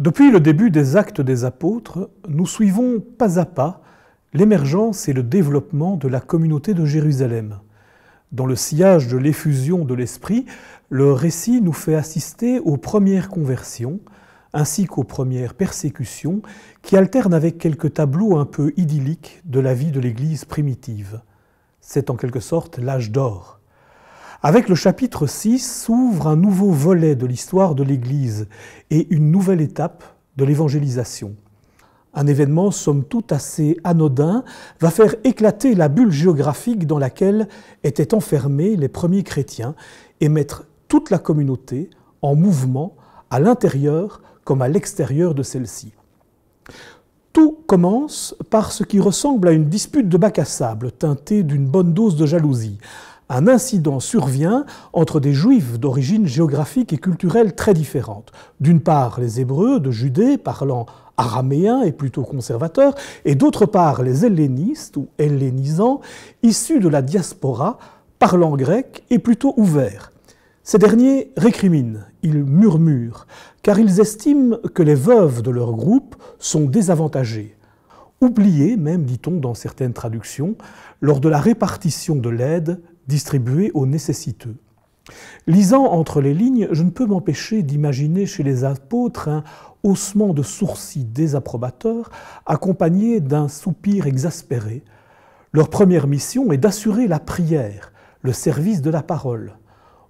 Depuis le début des Actes des Apôtres, nous suivons pas à pas l'émergence et le développement de la communauté de Jérusalem. Dans le sillage de l'effusion de l'Esprit, le récit nous fait assister aux premières conversions, ainsi qu'aux premières persécutions, qui alternent avec quelques tableaux un peu idylliques de la vie de l'Église primitive. C'est en quelque sorte l'âge d'or. Avec le chapitre 6 s'ouvre un nouveau volet de l'histoire de l'Église et une nouvelle étape de l'évangélisation. Un événement somme toute assez anodin va faire éclater la bulle géographique dans laquelle étaient enfermés les premiers chrétiens et mettre toute la communauté en mouvement à l'intérieur comme à l'extérieur de celle-ci. Tout commence par ce qui ressemble à une dispute de bac à sable teintée d'une bonne dose de jalousie. Un incident survient entre des Juifs d'origine géographique et culturelle très différentes. D'une part, les Hébreux de Judée parlant araméen et plutôt conservateurs, et d'autre part, les hellénistes ou hellénisants issus de la diaspora parlant grec et plutôt ouverts. Ces derniers récriminent, ils murmurent, car ils estiment que les veuves de leur groupe sont désavantagées. Oubliées, même dit-on dans certaines traductions, lors de la répartition de l'aide distribuée aux nécessiteux. Lisant entre les lignes, je ne peux m'empêcher d'imaginer chez les apôtres un haussement de sourcils désapprobateur accompagné d'un soupir exaspéré. Leur première mission est d'assurer la prière, le service de la parole.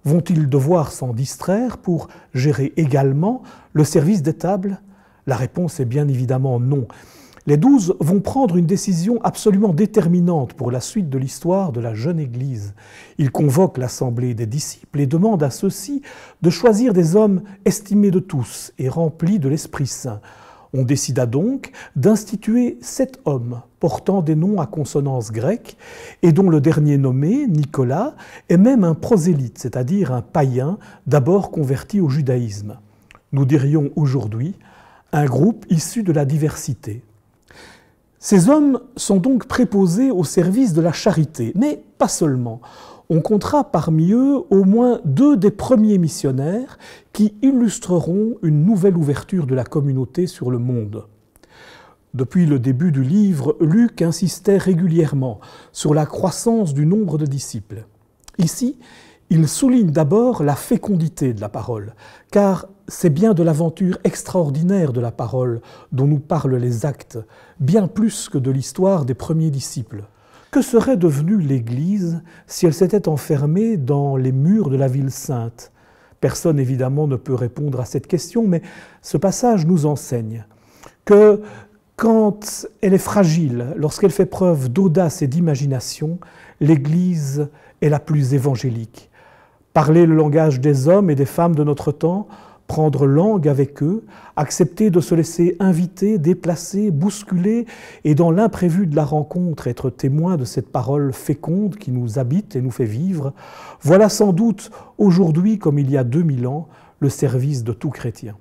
Vont-ils devoir s'en distraire pour gérer également le service des tables? La réponse est bien évidemment non. Les 12 vont prendre une décision absolument déterminante pour la suite de l'histoire de la jeune Église. Ils convoquent l'assemblée des disciples et demandent à ceux-ci de choisir des hommes estimés de tous et remplis de l'Esprit Saint. On décida donc d'instituer 7 hommes portant des noms à consonance grecque et dont le dernier nommé, Nicolas, est même un prosélyte, c'est-à-dire un païen d'abord converti au judaïsme. Nous dirions aujourd'hui un groupe issu de la diversité. Ces hommes sont donc préposés au service de la charité, mais pas seulement. On comptera parmi eux au moins 2 des premiers missionnaires qui illustreront une nouvelle ouverture de la communauté sur le monde. Depuis le début du livre, Luc insistait régulièrement sur la croissance du nombre de disciples. Ici, il souligne d'abord la fécondité de la parole, car c'est bien de l'aventure extraordinaire de la parole dont nous parlent les actes, bien plus que de l'histoire des premiers disciples. Que serait devenue l'Église si elle s'était enfermée dans les murs de la ville sainte? Personne évidemment ne peut répondre à cette question, mais ce passage nous enseigne que quand elle est fragile, lorsqu'elle fait preuve d'audace et d'imagination, l'Église est la plus évangélique. Parler le langage des hommes et des femmes de notre temps, prendre langue avec eux, accepter de se laisser inviter, déplacer, bousculer et dans l'imprévu de la rencontre être témoin de cette parole féconde qui nous habite et nous fait vivre, voilà sans doute aujourd'hui, comme il y a 2000 ans, le service de tout chrétien.